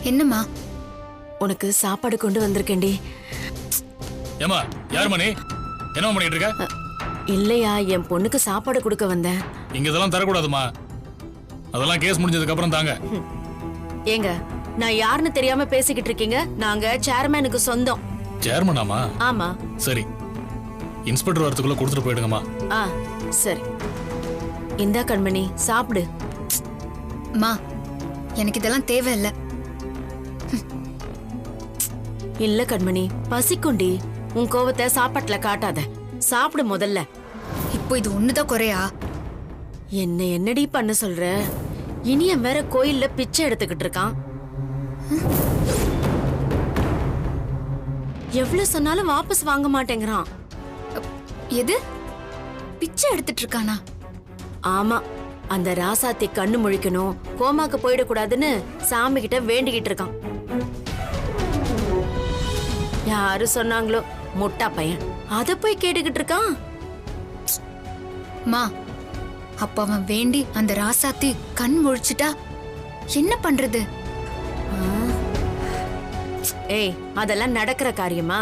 என்னம்மா? உனக்கு சாப்பாடு கொண்டு வந்திருக்கேன்டி. ஏமா யார் மணி என்ன பண்ணிட்டு இருக்க? இல்லையா, என் பொண்ணுக்கு சாப்பாடு கொடுக்க வந்தேன். இங்க இதெல்லாம் தரக்கூடாதுமா, அதெல்லாம் கேஸ் முடிஞ்சதுக்கு அப்புறம் தாங்க. ஏங்க, நான் யாருன்னு தெரியாம பேசிக்கிட்டு இருக்கீங்க? நாங்க சேர்மேனுக்கு சொந்தம். சேர்மனாமா? ஆமா. சரி, இன்ஸ்பெக்டர் வரதுக்குள்ள கொடுத்துட்டு போயிடுங்கம்மா. சரி, இந்தா கண்மணி சாப்பிடு. மா, எனக்கு இதெல்லாம் தேவையில்லை. இல்ல கண்மணி, பசிக்குண்டி. உன் கோவத்தை சாப்பாட்டுல காட்டாத, சாப்பிடு முதல்ல. இப்போ இது ஒண்ணுதான் குறையா? என்னடி பண்ண சொல்ற? இனியன் வேற கோயில்ல பிச்சை எடுத்துக்கிட்டு இருக்கான். எவ்வளவு சொன்னாலும் வாபஸ் வாங்க மாட்டேங்கிறான். எது? பிச்சை எடுத்துட்டு இருக்கானா? ஆமா, அந்த ராசாத்தி கண்ணு முழிக்கணும், கோமாக்கு போயிடக்கூடாதுன்னு சாமி கிட்ட வேண்டிக்கிட்டு இருக்கான். யாரு சொன்னாங்களோ, முட்டா பையன் அத போய் கேட்டுக்கிட்டு இருக்கான். மா, அப்ப அவன் வேண்டி அந்த ராசாத்தி கண் முழிச்சிட்டா என்ன பண்றது? ஏய், அதெல்லாம் நடக்கிற காரியமா?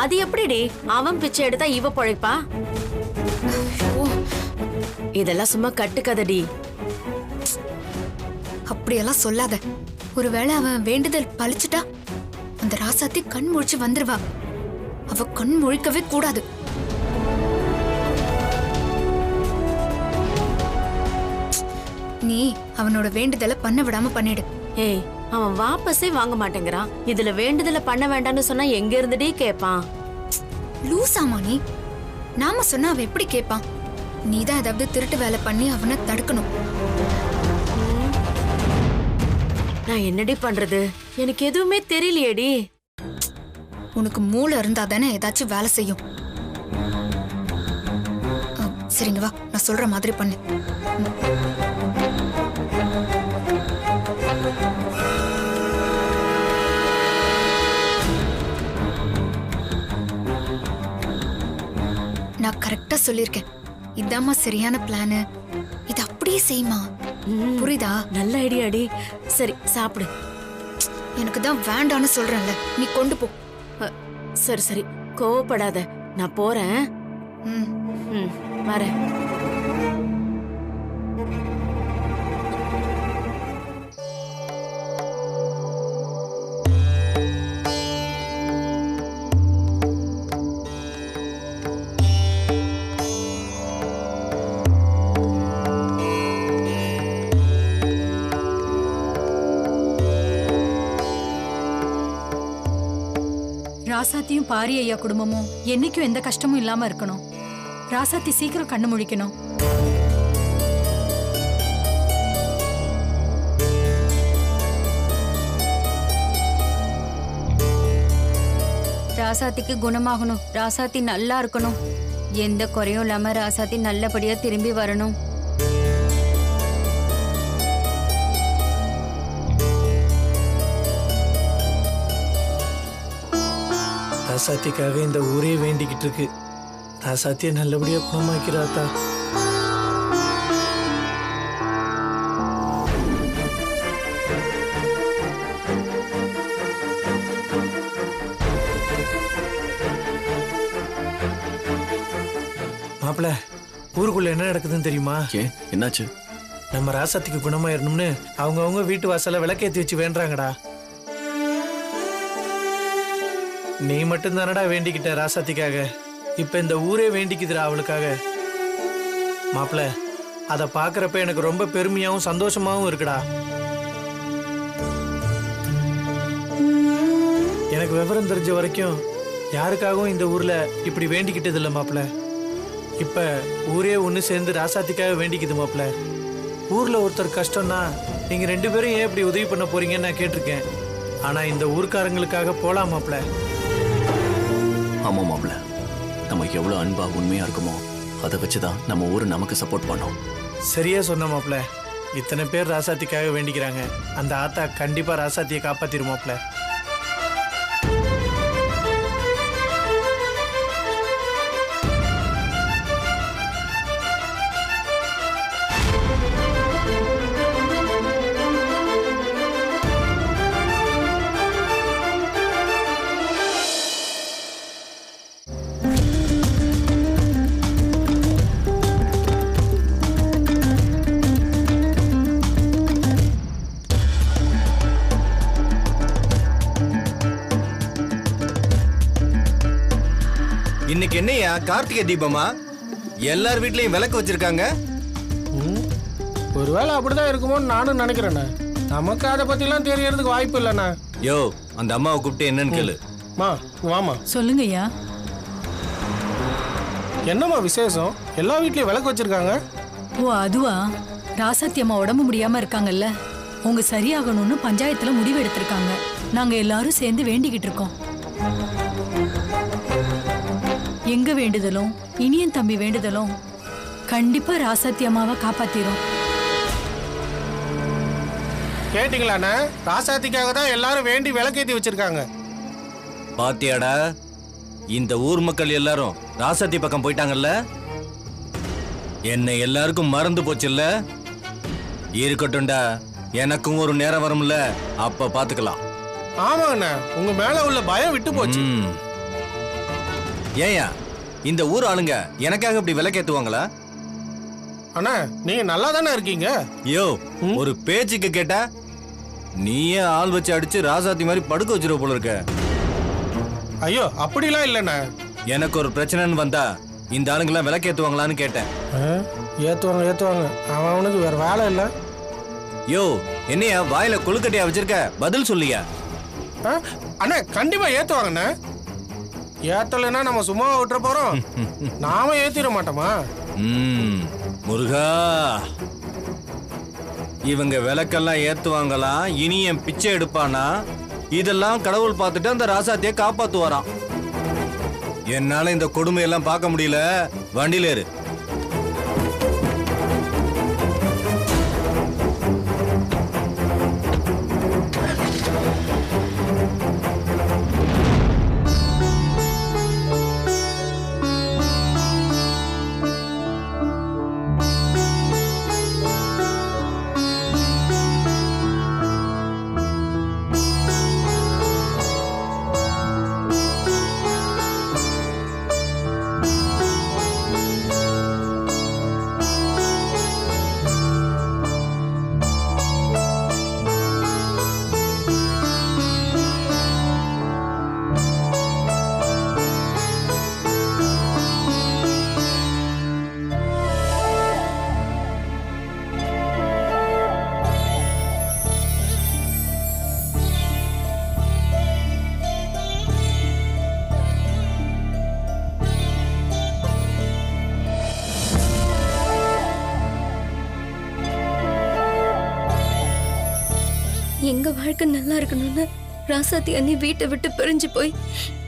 அது எப்படிடி அவன் பிச்சை எடுத்தா இவ பொழைப்பா? இதெல்லாம் சும்மா கட்டுக்கதடி. அப்படியெல்லாம் சொல்லாத. ஒருவேளை அவன் வேண்டுதல் பழிச்சுட்டா அந்த ராசாத்தி கண் முழிச்சு வந்துருவா. அவ கண் முழிக்கவே கூடாது. நீ அவனோட வேண்டுதலை பண்ண விடாம பண்ணிடு. ஏய், அவன் வாபஸே வாங்க மாட்டேங்கிறான். இதுல வேண்டுதலை பண்ண வேண்டாம்னு சொன்னா எங்க இருந்துடி கேட்பான்? லூசாமா நீ? நாம சொன்னா அவன் எப்படி கேட்பான்? நீதான் ஏதாவது திருட்டு வேலை பண்ணி அவனை தடுக்கணும். நான் என்னடி பண்றது? எனக்கு எதுவுமே தெரியலையேடி. உனக்கு மூளை இருந்தா தானே ஏதாச்சும் வேலை செய்யும். சரிங்க வா, நான் சொல்ற மாதிரி பண்ணு. நான் கரெக்டா சொல்லிருக்கேன். இதாம்மா சரியான பிளானு. இது அப்படியே செய்யுமா? புரியுதா? நல்ல ஐடியாடி. சரி, சாப்பிடு. எனக்கு தான் வேண்டான்னு சொல்றேன்ல, நீ கொண்டு போ. சரி சரி, கோவப்படாத, நான் போறேன். வரேன். ராசாத்தியும் பாரி ஐயா குடும்பமும் என்னைக்கும் எந்த கஷ்டமும் இல்லாம இருக்கணும். ராசாத்தி சீக்கிரம் கண்ணு முழிக்கணும். ராசாத்திக்கு குணமாகணும். ராசாத்தி நல்லா இருக்கணும். எந்த குறையும் இல்லாம ராசாத்தி நல்லபடியா திரும்பி வரணும். ராசாத்திக்காக இந்த ஊரே வேண்டிக்கிட்டு இருக்கு. ராசாத்திய நல்லபடியா குணமாக்கிறாத்தா. மாப்பிள்ள, ஊருக்குள்ள என்ன நடக்குதுன்னு தெரியுமா? என்னாச்சு? நம்ம ராசாத்திக்கு குணமாயிரணும்னு அவங்க வீட்டு வாசல்ல விளக்கேத்தி வச்சு வேண்டாங்கடா. நீ மட்டும் தானடா வேண்டிக்கிட்ட ராசாத்திக்காக. இப்ப இந்த ஊரே வேண்டிக்குதுடா அவளுக்காக. மாப்பிள்ள, அத பாக்குறப்ப எனக்கு ரொம்ப பெருமையாவும் சந்தோஷமாவும் இருக்குடா. எனக்கு விவரம் தெரிஞ்ச வரைக்கும் யாருக்காகவும் இந்த ஊர்ல இப்படி வேண்டிக்கிட்டது இல்ல மாப்பிள்ள. இப்ப ஊரே ஒண்ணு சேர்ந்து ராசாத்திக்காக வேண்டிக்குது மாப்பிள்ள. ஊர்ல ஒருத்தர் கஷ்டம்னா நீங்க 2 பேரும் ஏன் இப்படி உதவி பண்ண போறீங்கன்னு நான் கேட்டிருக்கேன். ஆனா இந்த ஊர்க்காரங்களுக்காக போலாம் மாப்பிள்ள. ஆமா மாப்பிள்ள, நம்ம எவ்வளவு அன்பா உண்மையா இருக்குமோ அதை வச்சுதான் நம்ம ஊரு நமக்கு சப்போர்ட் பண்ணோம். சரியா சொன்ன மாப்பிள்ள. இத்தனை பேர் ராசாத்திக்காக வேண்டிக்கிறாங்க. அந்த ஆத்தா கண்டிப்பா ராசாத்தியை காப்பாத்திரும் மாப்பிள்ள. இன்னைக்கு என்னையா கார்த்திகை தீபமா? எல்லார் வீட்லயும் விளக்கு வச்சிருக்காங்க. ஒருவேளை அப்படிதான் இருக்குமோன்னு நானும் நினைக்கிறேண்ணே. நமக்கு அதை பத்திலாம் தெரியறதுக்கு வாய்ப்பு இல்லைண்ணா. யோ, அந்த அம்மாவை கூப்பிட்டு என்னன்னு கேளு. வாமா. சொல்லுங்கய்யா. என்னம்மா விசேஷம்? எல்லா வீட்லயும் விளக்கு வச்சிருக்காங்க. ஓ அதுவா, ராசாத்தி அம்மா உடம்பு முடியாம இருக்காங்கல்ல, உங்க சரியாகணும்னு பஞ்சாயத்துல முடிவு எடுத்திருக்காங்க. நாங்க எல்லாரும் சேர்ந்து வேண்டிக்கிட்டு இருக்கோம். எங்க வேண்டுதலும் இனியன் தம்பி வேண்டுதலும் கண்டிப்பா ராசாத்தி அம்மாவை காப்பாத்திரும். கேட்டீங்களாண்ணே? ராசாத்திக்காக தான் எல்லாரும் வேண்டி விளக்கேத்தி வச்சிருக்காங்க. பாத்தியாடா, இந்த ஊர் மக்கள் எல்லாரும் ராசாத்தி பக்கம் போயிட்டாங்கல்ல. என்னை எல்லாருக்கும் மறந்து போச்சுல்ல. இருக்கட்டும்டா, எனக்கும் ஒரு நேரம் வரும்ல, அப்ப பாத்துக்கலாம். ஆமாங்கண்ணே, உங்க மேல உள்ள பயம் விட்டு போச்சு. ஏயா, இந்த ஊர் ஆளுங்க எனக்காக இப்படி விளக்கேத்துவாங்களா? அண்ணா, நீங்க நல்லா தானே இருக்கீங்க. யோ, ஒரு பேச்சுக்கு கேட்டா நீயே ஆள் வச்சு அடிச்சு ராசாத்தி மாதிரி படுக்க வச்சிருவ போல இருக்க. ஐயோ, அப்படிலாம் இல்லைண்ணே. எனக்கு ஒரு பிரச்சனைன்னு வந்தா இந்த ஆளுங்கெல்லாம் விளக்கேத்துவாங்களான்னு கேட்டேன். ஏத்துவாங்க. அவனுக்கு வேற வேலை இல்லை. யோ, என்னையா வாயில கொழுக்கட்டையா வச்சிருக்க? பதில் சொல்லியா? அண்ணா, கண்டிப்பா ஏத்துவாங்கண்ணே. ஏத்தலைன்னா நம்ம சும்மா விட்டுற போறோம். நாம ஏத்திட மாட்டோமா? முருகா, இவங்க விளக்கெல்லாம் ஏத்துவாங்களாம், இனி என் பிச்சை எடுப்பானா? இதெல்லாம் கடவுள் பார்த்துட்டு அந்த ராசாத்திய காப்பாத்துவாராம். என்னால இந்த கொடுமையெல்லாம் பார்க்க முடியல. வண்டியில ஏறு. எங்க வாழ்க்கை நல்லா இருக்கணும்னு ராசாத்தி அண்ணி வீட்டை விட்டு பிரிஞ்சு போய்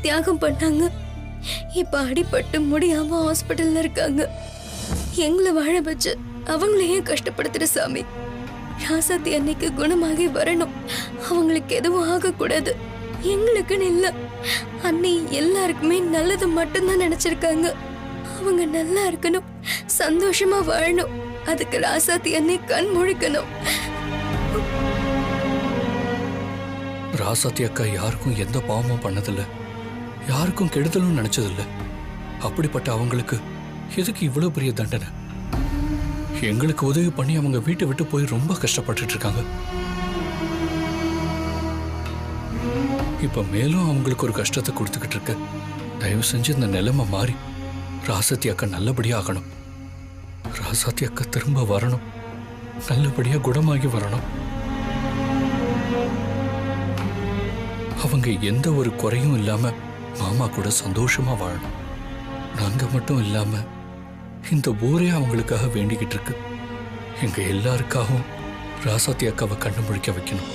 தியாகம் பண்ணாங்க. இப்ப அடிபட்டு முடியாம ஹாஸ்பிட்டல்ல இருக்காங்க. எங்களை வாழ வச்சு அவங்களையும் கஷ்டப்படுத்துற சாமி. ராசாத்தி அன்னைக்கு குணமாகி வரணும். அவங்களுக்கு எதுவும் ஆகக்கூடாது. எங்களுக்குன்னு இல்ல, அன்னை எல்லாருக்குமே நல்லது மட்டும்தான் நினைச்சிருக்காங்க. அவங்க நல்லா இருக்கணும், சந்தோஷமா வாழணும். அதுக்கு ராசாத்தி அன்னை கண் முழிக்கணும். ராசாத்தி அக்கா யாருக்கும் எந்த பாவமும் பண்ணதில்லை, யாருக்கும் கெடுதலும் நினைச்சதில்லை. அப்படிப்பட்ட அவங்களுக்கு எதுக்கு இவ்வளவு பெரிய தண்டனை? எங்களுக்கு உதவி பண்ணி அவங்க வீட்டை விட்டு போய் ரொம்ப கஷ்டப்பட்டுட்டு இருக்காங்க. இப்ப மேலும் அவங்களுக்கு ஒரு கஷ்டத்தை கொடுத்துக்கிட்டு இருக்க. தயவு செஞ்சு இந்த நிலைமை மாறி ராசாத்தி அக்கா நல்லபடியா ஆகணும். ராசாத்தி அக்கா திரும்ப வரணும், நல்லபடியா குணமாகி வரணும். அவங்க எந்த ஒரு குறையும் இல்லாம மாமா கூட சந்தோஷமா வாழணும். நாங்க மட்டும் இல்லாம இந்த ஊரே அவங்களுக்காக வேண்டிக்கிட்டு இருக்கு. எங்க எல்லாருக்காகவும் ராசாத்தி அக்காவை கண்ணு முழிக்க வைக்கணும்.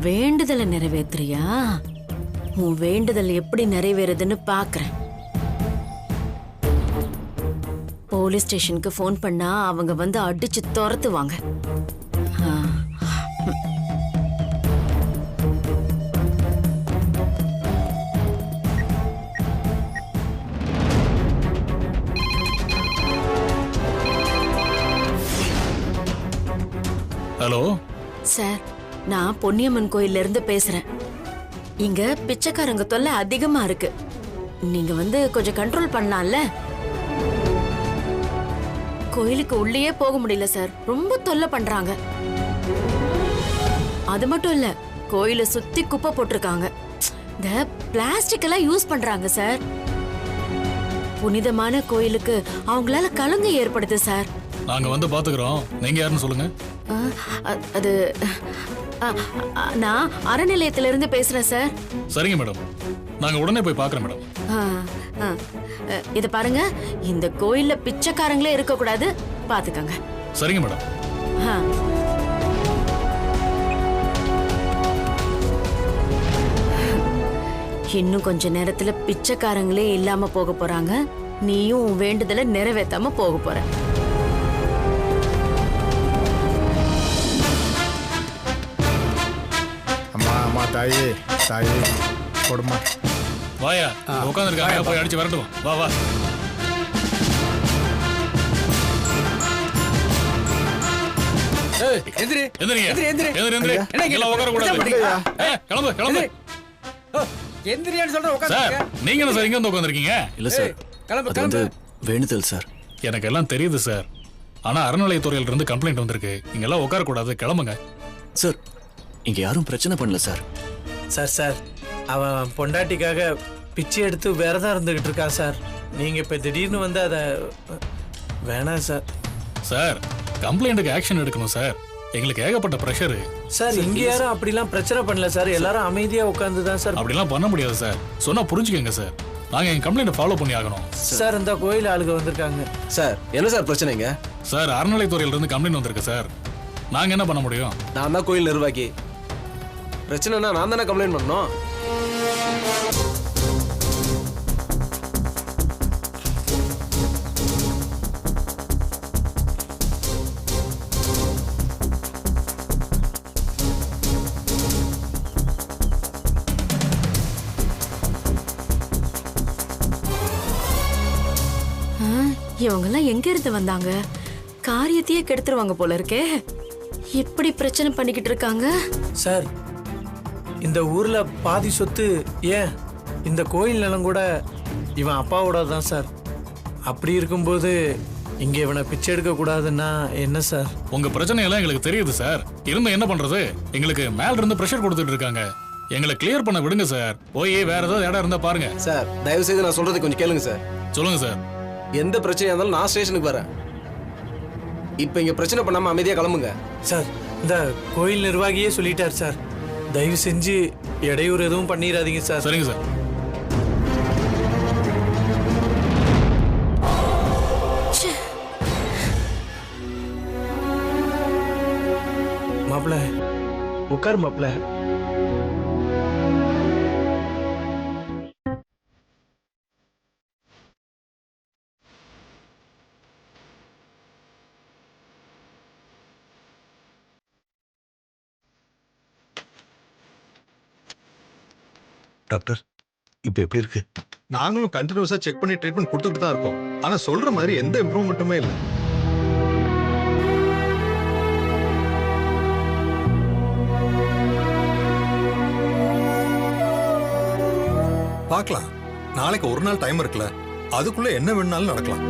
வேண்டுதலை நிறைவேற்றுறியா? உன் வேண்டுதல் எப்படி நிறைவேறுதுன்னு பாக்குறேன். போலீஸ் ஸ்டேஷனுக்கு ஃபோன் பண்ணா அவங்க வந்து அடிச்சு துரத்துவாங்க. ஆ. ஹலோ சார், நான் பொன்னியம்மன் கோயில்ல இருந்து பேசுறேன். இங்க பிச்சைக்காரங்க தொல்லை அதிகமா இருக்கு. நீங்க வந்து கொஞ்சம் கண்ட்ரோல் பண்ணலாம்ல? கோயிலுக்கு உள்ளேயே போக முடியல சார், ரொம்ப தொல்லை பண்றாங்க. அது மட்டும் இல்ல, கோயிலை சுத்தி குப்பை போட்டிருக்காங்க. இந்த பிளாஸ்டிக் எல்லாம் யூஸ் பண்றாங்க சார். புனிதமான கோயிலுக்கு அவங்களால கலங்க ஏற்படுது சார். நாங்க வந்து பாத்துக்கிறோம். நீங்க யாருன்னு சொல்லுங்க. அது நான் அறநிலையத்துல இருந்து பேசுறேன் சார். சரிங்க மேடம், நாங்க உடனே போய் பாக்குறோம் மேடம். இத பாருங்க, இந்த கோயில்ல பிச்சைக்காரங்களே இருக்க கூடாது, பாத்துக்கங்க. சரிங்க மேடம். இன்னும் கொஞ்ச நேரத்துல பிச்சைக்காரங்களே இல்லாம போக போறாங்க. நீயும் உன் வேண்டுதலை நிறைவேற்றாம போக போற. அம்மா தாயே தாயே கொடுமா. வாயா, உட்காந்துருக்காங்க, போய் அடிச்சு வரட்டும். வா வா. நீங்க என்ன சார் இங்க வந்து உட்காந்துருக்கீங்க? இல்ல சார், அது வந்து வேண்டுதல் சார். எனக்கு எல்லாம் தெரியுது சார். ஆனா அறநிலையத்துறையில இருந்து கம்ப்ளைண்ட் வந்திருக்கு. இங்க எல்லாம் உட்கார கூடாது, கிளம்புங்க. சார், இங்க யாரும் பிரச்சனை பண்ணல சார். சார் அவன் பொண்டாட்டிக்காக பிச்சை எடுத்து விரதம் இருந்துகிட்டு இருக்கான் சார். நீங்க இப்ப திடீர்னு வந்து அதை வேணாம் சார். சார், கம்ப்ளைண்ட்டுக்கு ஆக்ஷன் எடுக்கணும் சார். எங்களுக்கு ஏகப்பட்ட பிரஷர் சார். இங்க யாரும் அப்படிலாம் பிரச்சனை பண்ணல சார். எல்லாரும் அமைதியா உட்கார்ந்து தான் சார். அப்படிலாம் பண்ண முடியாது சார். சொன்னா புரிஞ்சுக்கங்க சார். நாங்க எங்க கம்ப்ளைண்ட் ஃபாலோ பண்ணி ஆகணும் சார். இந்த கோயில் ஆளுங்க வந்திருக்காங்க சார். என்ன சார் பிரச்சனைங்க? சார், அறநிலையத்துறையில இருந்து கம்ப்ளைண்ட் வந்திருக்கு சார். நாங்க என்ன பண்ண முடியும்? நான் தான் கோயில் நிர்வாகி. பிரச்சனைனா நான் தானே கம்ப்ளைண்ட் பண்ணணும். இவங்கெல்லாம் எங்க இருந்து வந்தாங்க? காரியத்தையே கெடுத்துருவாங்க போல இருக்கே. எப்படி பிரச்சனை பண்ணிக்கிட்டு இருக்காங்க சார். இந்த ஊர்ல பாதி சொத்து, ஏன் இந்த கோயில் நிலம் கூட இவன் அப்பாவோட தான் சார். அப்படி இருக்கும்போது இங்க இவனை பிச்சை எடுக்க கூடாதுன்னா என்ன சார்? உங்க பிரச்சனை எல்லாம் எங்களுக்கு தெரியுது சார். இருந்து என்ன பண்றது? எங்களுக்கு மேல இருந்து பிரஷர் கொடுத்துட்டு இருக்காங்க. எங்களை கிளியர் பண்ண விடுங்க சார். போய் வேற ஏதாவது இடம் இருந்தா பாருங்க சார். தயவு செய்து நான் சொல்றது கொஞ்சம் கேளுங்க சார். சொல்லுங்க சார். எந்த பிரச்சனையா இருந்தாலும் நான் ஸ்டேஷனுக்கு வரேன். இப்ப இங்க பிரச்சனை பண்ணாம அமைதியா கிளம்புங்க சார். இந்த கோயில் நிர்வாகியே சொல்லிட்டார் சார். தயவு செஞ்சு இடையூறு எதுவும் பண்ணிடாதீங்க சார். சரிங்க சார். மாப்பிள்ள உட்கார் மாப்பிள்ள. டாக்டர், இப்போ எப்படி இருக்கு? நாங்களும் கண்டினியூஸா செக் பண்ணி ட்ரீட்மெண்ட் கொடுத்துட்டு தான் இருக்கோம். ஆனா சொல்ற மாதிரி எந்த இம்ப்ரூவ்மெண்ட்டுமே இல்லை. பார்க்கலாம். நாளைக்கு ஒரு நாள் டைம் இருக்குல்ல, அதுக்குள்ள என்ன வேணாலும் நடக்கலாம்.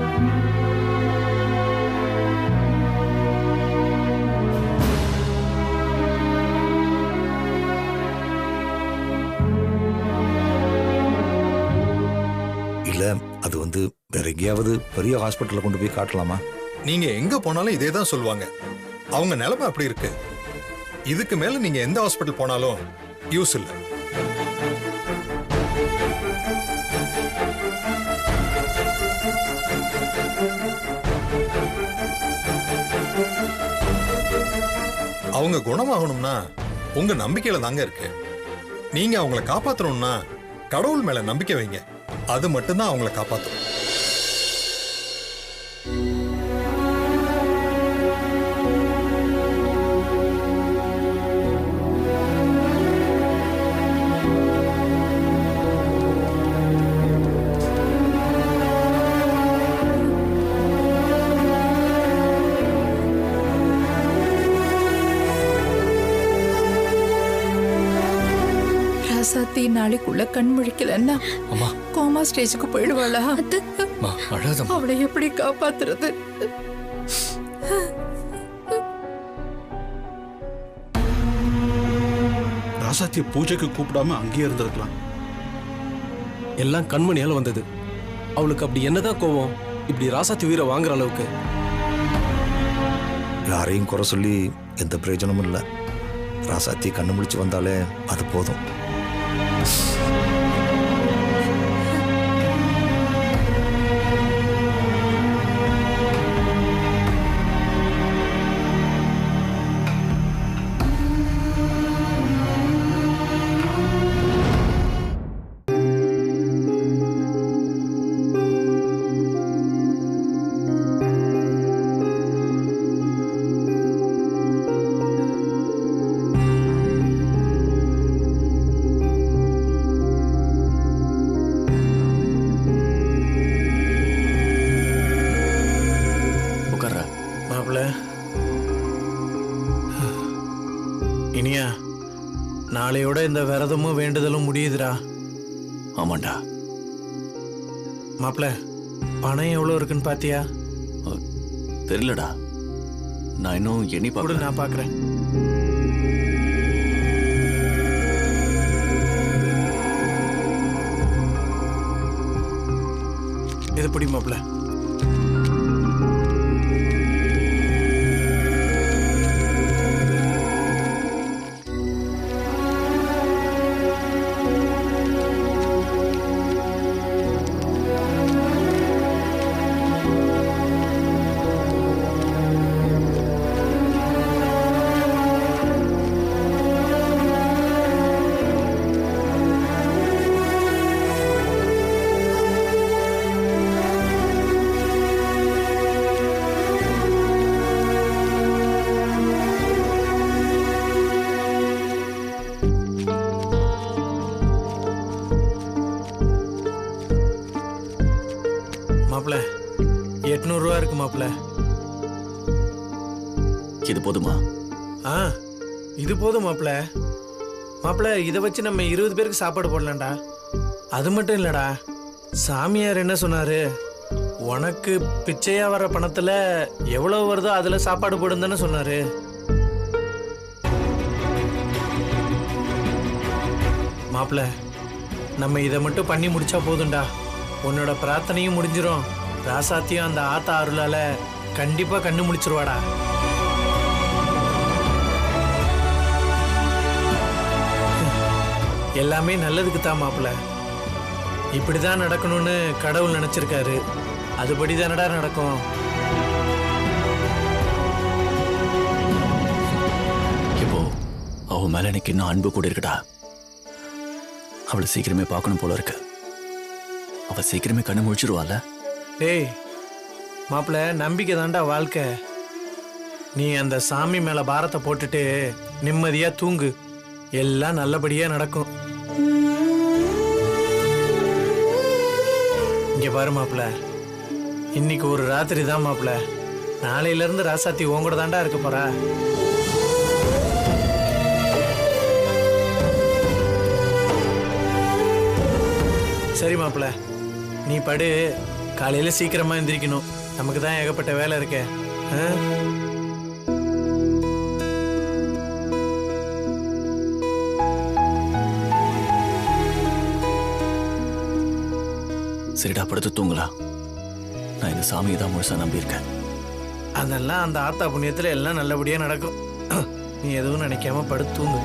அது வந்து வேற எங்கேயாவது பெரிய ஹாஸ்பிட்டல்ல கொண்டு போய் காட்டலாமா? நீங்க எங்க போனாலும் இதே தான் சொல்லுவாங்க. அவங்க நிலைமை அப்படி இருக்கு. இதுக்கு மேல நீங்க எந்த ஹாஸ்பிட்டல் போனாலும் யூஸ் இல்லை. அவங்க குணமாகணும்னா உங்க நம்பிக்கையில தாங்க இருக்கு. நீங்க அவங்கள காப்பாத்தணும்னா கடவுள் மேல நம்பிக்கை வைங்க. அது மட்டும்தான் அவங்கள காப்பாற்றும். ராசாத்தி நாளைக்குள்ள கண் முழிக்கலன்னா அம்மா கோமா ஸ்டேஜுக்கு போயிடுவாளா? அம்மா அழாதம்மா. அவளை எப்படி காப்பாத்துறது? ராசாத்திய பூஜைக்கு கூப்பிடாம அங்கேயே இருந்திருக்கலாம். எல்லாம் கண்மணியால வந்தது. அவளுக்கு அப்படி என்னதான் கோவம் இப்படி ராசாத்தி உயிரை வாங்குற அளவுக்கு? யாரையும் குறை சொல்லி எந்த பிரயோஜனமும் இல்லை. ராசாத்தி கண்ணு முழிச்சு வந்தாலே அது போதும். இனியா, நாளையோட இந்த விரதமும் வேண்டுதலும் முடியுதுடா. ஆமாண்டா. மாப்பிள்ள, பணம் எவ்வளோ இருக்குன்னு பாத்தியா? தெரியலடா, நான் இன்னும் எண்ணி பார்க்கல. நான் பார்க்குறேன். இது பிடி மாப்பிள்ள. மாப்பிள்ள, 800 ரூபா இருக்கு மாப்பிள்ள. இது போதுமா? இது போதும் மாப்பிள்ள. மாப்பிள்ள, இதை வச்சு நம்ம 20 பேருக்கு சாப்பாடு போடலாம்டா. அது மட்டும் இல்லடா, சாமியார் என்ன சொன்னாரு, உனக்கு பிச்சையா வர பணத்துல எவ்வளவு வருதோ அதுல சாப்பாடு போடுன்னு சொன்னாரு. மாப்பிள்ள, நம்ம இதை மட்டும் பண்ணி முடிச்சா போதும்டா. உன்னோட பிரார்த்தனையும் முடிஞ்சிரும். ராசாத்தியும் அந்த ஆத்தா அருளால கண்டிப்பா கண்ணு முடிச்சிருவாடா. எல்லாமே நல்லதுக்கு தான் மாப்பிள்ள. இப்படிதான் நடக்கணும்னு கடவுள் நினைச்சிருக்காரு. அதுபடி தானடா நடக்கும். இப்போ அவ மேல எனக்கு இன்னும் அன்பு கூட இருக்குடா. அவளை சீக்கிரமே பார்க்கணும் போல இருக்கு. அவ சீக்கிரமே கண்ணு முழிச்சிருவாள். டேய் மாப்பிள்ள, நம்பிக்கை தாண்டா வாழ்க்கை. நீ அந்த சாமி மேல பாரத்தை போட்டுட்டு நிம்மதியா தூங்கு. எல்லாம் நல்லபடியா நடக்கும். இங்க பாரு மாப்பிள்ள, இன்னைக்கு ஒரு ராத்திரி தான் மாப்பிள்ள. நாளையில இருந்து ராசாத்தி உங்கூட தாண்டா இருக்க போறா. சரி மாப்பிள்ள, நீ படு. காலையில சீக்கிரமா எந்திரிக்கணும். நமக்கு தான் ஏகப்பட்ட வேலை இருக்கே. சரிடா, படுத்து தூங்கலாம். நான் இந்த சாமியை தான் முழுசா நம்பியிருக்கேன். அதெல்லாம் அந்த ஆத்தா புண்ணியத்துல எல்லாம் நல்லபடியா நடக்கும். நீ எதுவும் நினைக்காம படுத்து தூங்கு.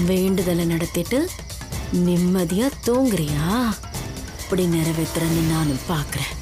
வேண்டுதலை நடத்திட்டு நிம்மதியா தூங்குறியா? அப்படி நிறைவேற்றுறேன்னு நானும் பார்க்கறேன்.